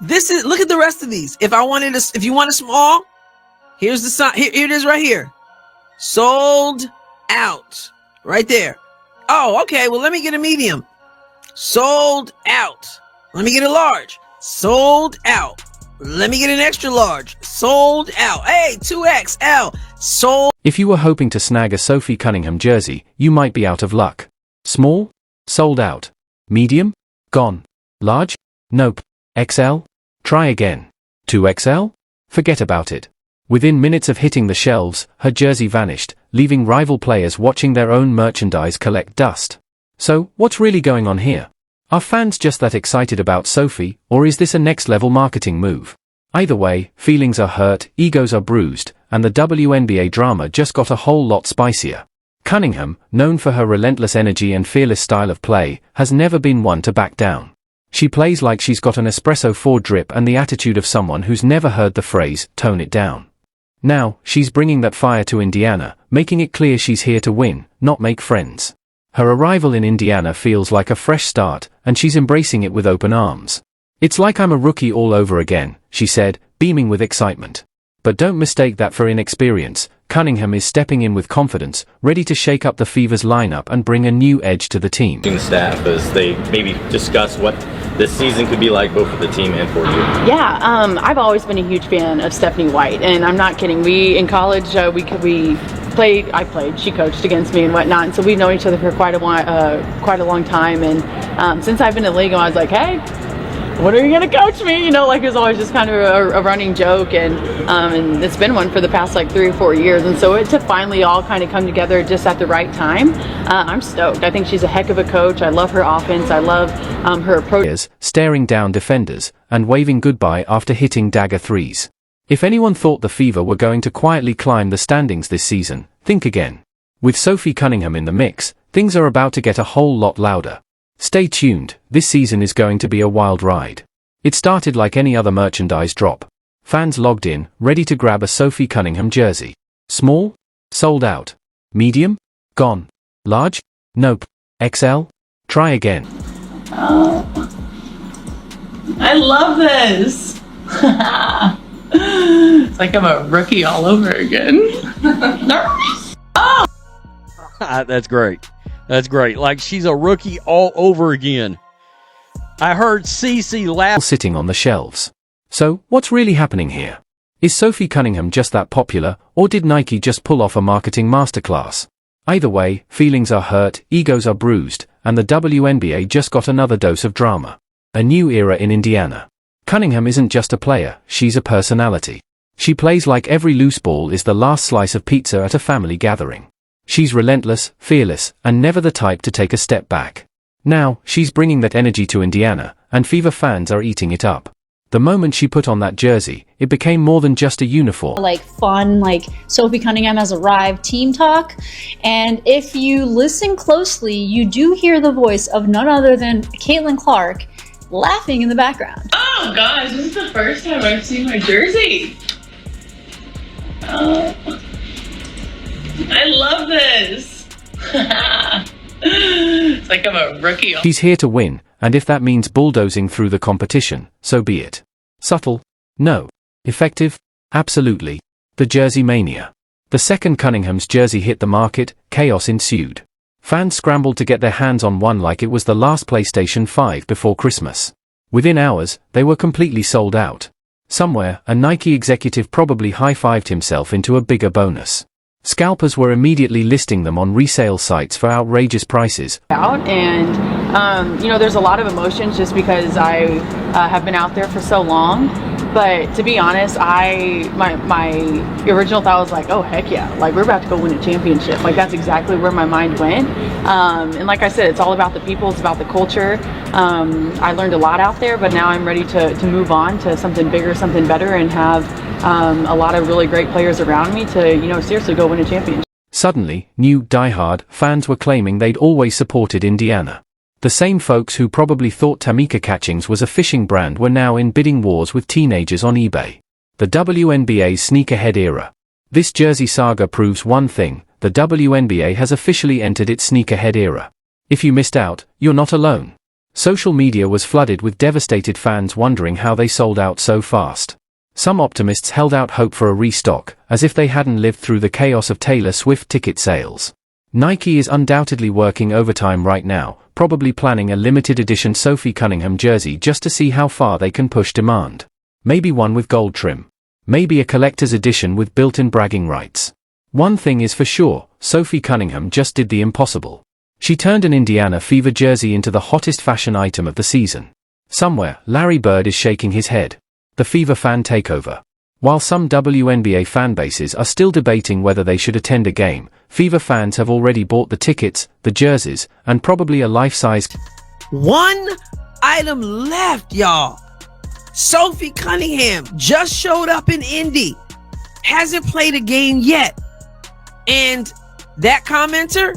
This is, look at the rest of these. If you want a small, here's the sign. Here it is right here. Sold out. Right there. Oh, okay. Well, let me get a medium. Sold out. Let me get a large. Sold out. Let me get an extra large. Sold out. Hey, 2XL. Sold. If you were hoping to snag a Sophie Cunningham jersey, you might be out of luck. Small? Sold out. Medium? Gone. Large? Nope. XL? Try again. 2XL? Forget about it. Within minutes of hitting the shelves, her jersey vanished, leaving rival players watching their own merchandise collect dust. So, what's really going on here? Are fans just that excited about Sophie, or is this a next-level marketing move? Either way, feelings are hurt, egos are bruised, and the WNBA drama just got a whole lot spicier. Cunningham, known for her relentless energy and fearless style of play, has never been one to back down. She plays like she's got an espresso 4 drip and the attitude of someone who's never heard the phrase, tone it down. Now, she's bringing that fire to Indiana, making it clear she's here to win, not make friends. Her arrival in Indiana feels like a fresh start, and she's embracing it with open arms. It's like I'm a rookie all over again, she said, beaming with excitement. But don't mistake that for inexperience. Cunningham is stepping in with confidence, ready to shake up the Fever's lineup and bring a new edge to the team. Staff as they maybe discuss what this season could be like both for the team and for you. Yeah, I've always been a huge fan of Stephanie White, and I'm not kidding. We in college we played. I played. She coached against me and whatnot, and so we've known each other for quite a long time. And since I've been in the league, I was like, hey, when are you going to coach me? You know, like it was always just kind of a running joke, and it's been one for the past like 3 or 4 years. And so to finally all kind of come together just at the right time, I'm stoked. I think she's a heck of a coach. I love her offense. I love her approach. Staring down defenders and waving goodbye after hitting dagger threes. If anyone thought the Fever were going to quietly climb the standings this season, think again. With Sophie Cunningham in the mix, things are about to get a whole lot louder. Stay tuned, this season is going to be a wild ride. It started like any other merchandise drop. Fans logged in, ready to grab a Sophie Cunningham jersey. Small? Sold out. Medium? Gone. Large? Nope. XL? Try again. Oh, I love this. It's like I'm a rookie all over again. Oh! That's great. That's great. Like she's a rookie all over again. I heard CeCe laugh. Sitting on the shelves. So, what's really happening here? Is Sophie Cunningham just that popular, or did Nike just pull off a marketing masterclass? Either way, feelings are hurt, egos are bruised, and the WNBA just got another dose of drama. A new era in Indiana. Cunningham isn't just a player, she's a personality. She plays like every loose ball is the last slice of pizza at a family gathering. She's relentless, fearless, and never the type to take a step back. Now, she's bringing that energy to Indiana, and Fever fans are eating it up. The moment she put on that jersey, it became more than just a uniform. Like fun, like Sophie Cunningham has arrived team talk. And if you listen closely, you do hear the voice of none other than Caitlin Clark laughing in the background. Oh gosh, this is the first time I've seen my jersey. Oh, I love this. It's like I'm a rookie. She's here to win, and if that means bulldozing through the competition, so be it. Subtle? No. Effective? Absolutely. The jersey mania. The second Cunningham's jersey hit the market, chaos ensued. Fans scrambled to get their hands on one like it was the last PlayStation 5 before Christmas. Within hours, they were completely sold out. Somewhere, a Nike executive probably high-fived himself into a bigger bonus. Scalpers were immediately listing them on resale sites for outrageous prices. And there's a lot of emotions just because I have been out there for so long. But to be honest, my original thought was like, oh heck yeah, like we're about to go win a championship. Like that's exactly where my mind went. And like I said, it's all about the people, it's about the culture. I learned a lot out there, but now I'm ready to move on to something bigger, something better, and have a lot of really great players around me to seriously go win a championship. Suddenly, new diehard fans were claiming they'd always supported Indiana. The same folks who probably thought Tamika Catchings was a fishing brand were now in bidding wars with teenagers on eBay. The WNBA's sneakerhead era. This jersey saga proves one thing, the WNBA has officially entered its sneakerhead era. If you missed out, you're not alone. Social media was flooded with devastated fans wondering how they sold out so fast. Some optimists held out hope for a restock, as if they hadn't lived through the chaos of Taylor Swift ticket sales. Nike is undoubtedly working overtime right now, probably planning a limited edition Sophie Cunningham jersey just to see how far they can push demand. Maybe one with gold trim. Maybe a collector's edition with built-in bragging rights. One thing is for sure, Sophie Cunningham just did the impossible. She turned an Indiana Fever jersey into the hottest fashion item of the season. Somewhere, Larry Bird is shaking his head. The Fever fan takeover. While some WNBA fanbases are still debating whether they should attend a game, Fever fans have already bought the tickets, the jerseys, and probably a life-size. One item left, y'all. Sophie Cunningham just showed up in Indy. Hasn't played a game yet. And that commenter?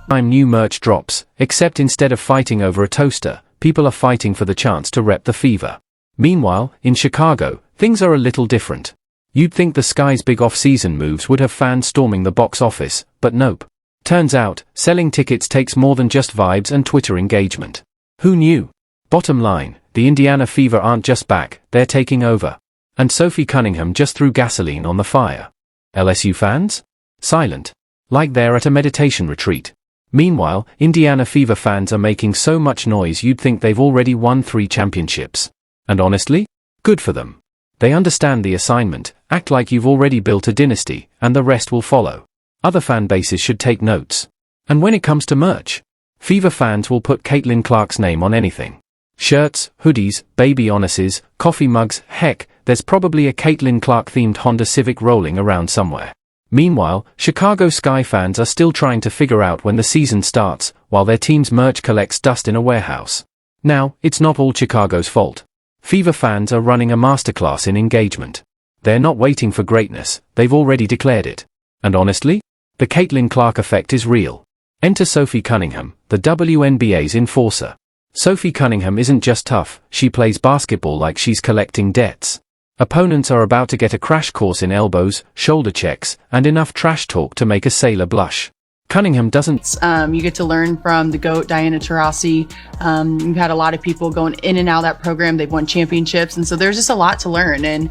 Time new merch drops, except instead of fighting over a toaster, people are fighting for the chance to rep the Fever. Meanwhile, in Chicago, things are a little different. You'd think the Sky's big off-season moves would have fans storming the box office, but nope. Turns out, selling tickets takes more than just vibes and Twitter engagement. Who knew? Bottom line, the Indiana Fever aren't just back, they're taking over. And Sophie Cunningham just threw gasoline on the fire. LSU fans? Silent. Like they're at a meditation retreat. Meanwhile, Indiana Fever fans are making so much noise you'd think they've already won 3 championships. And honestly, good for them. They understand the assignment, act like you've already built a dynasty, and the rest will follow. Other fan bases should take notes. And when it comes to merch, Fever fans will put Caitlin Clark's name on anything. Shirts, hoodies, baby Onuses, coffee mugs, heck, there's probably a Caitlin Clark-themed Honda Civic rolling around somewhere. Meanwhile, Chicago Sky fans are still trying to figure out when the season starts, while their team's merch collects dust in a warehouse. Now, it's not all Chicago's fault. Fever fans are running a masterclass in engagement. They're not waiting for greatness, they've already declared it. And honestly, the Caitlin Clark effect is real. Enter Sophie Cunningham, the WNBA's enforcer. Sophie Cunningham isn't just tough, she plays basketball like she's collecting debts. Opponents are about to get a crash course in elbows, shoulder checks, and enough trash talk to make a sailor blush. Cunningham doesn't. You get to learn from the GOAT, Diana Taurasi. You've had a lot of people going in and out of that program. They've won championships. And so there's just a lot to learn. And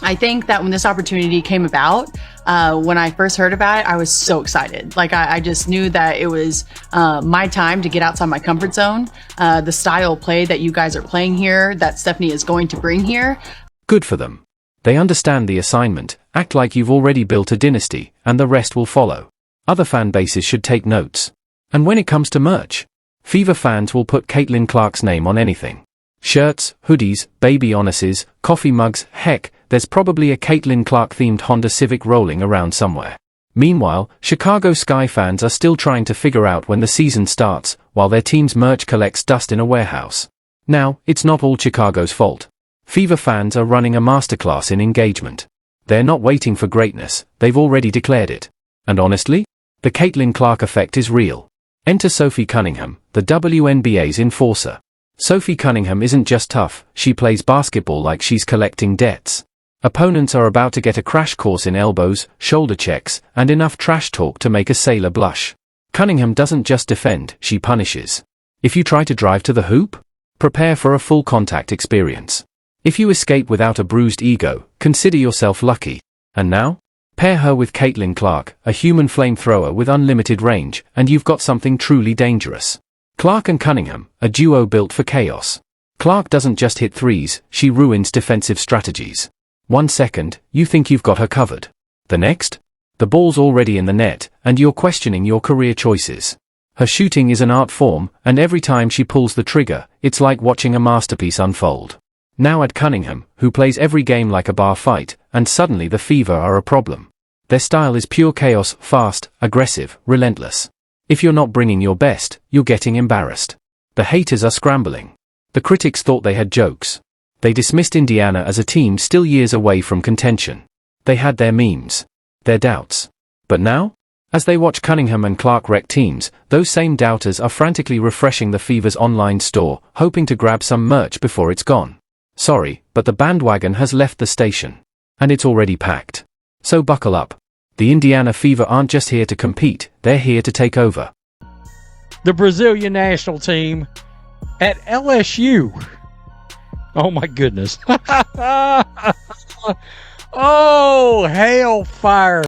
I think that when this opportunity came about, when I first heard about it, I was so excited. Like I just knew that it was my time to get outside my comfort zone. The style of play that you guys are playing here, that Stephanie is going to bring here. Good for them. They understand the assignment, act like you've already built a dynasty, and the rest will follow. Other fan bases should take notes. And when it comes to merch, Fever fans will put Caitlin Clark's name on anything. Shirts, hoodies, baby Onuses, coffee mugs, heck, there's probably a Caitlin Clark-themed Honda Civic rolling around somewhere. Meanwhile, Chicago Sky fans are still trying to figure out when the season starts, while their team's merch collects dust in a warehouse. Now, it's not all Chicago's fault. Fever fans are running a masterclass in engagement. They're not waiting for greatness, they've already declared it. And honestly, the Caitlin Clark effect is real. Enter Sophie Cunningham, the WNBA's enforcer. Sophie Cunningham isn't just tough, she plays basketball like she's collecting debts. Opponents are about to get a crash course in elbows, shoulder checks, and enough trash talk to make a sailor blush. Cunningham doesn't just defend, she punishes. If you try to drive to the hoop, prepare for a full contact experience. If you escape without a bruised ego, consider yourself lucky. And now? Pair her with Caitlin Clark, a human flamethrower with unlimited range, and you've got something truly dangerous. Clark and Cunningham, a duo built for chaos. Clark doesn't just hit threes, she ruins defensive strategies. 1 second, you think you've got her covered. The next? The ball's already in the net, and you're questioning your career choices. Her shooting is an art form, and every time she pulls the trigger, it's like watching a masterpiece unfold. Now add Cunningham, who plays every game like a bar fight, and suddenly the Fever are a problem. Their style is pure chaos, fast, aggressive, relentless. If you're not bringing your best, you're getting embarrassed. The haters are scrambling. The critics thought they had jokes. They dismissed Indiana as a team still years away from contention. They had their memes, their doubts. But now, as they watch Cunningham and Clark wreck teams, those same doubters are frantically refreshing the Fever's online store, hoping to grab some merch before it's gone. Sorry, but the bandwagon has left the station. And it's already packed. So buckle up. The Indiana Fever aren't just here to compete, they're here to take over. The Brazilian national team at LSU. Oh my goodness. Oh, hellfire.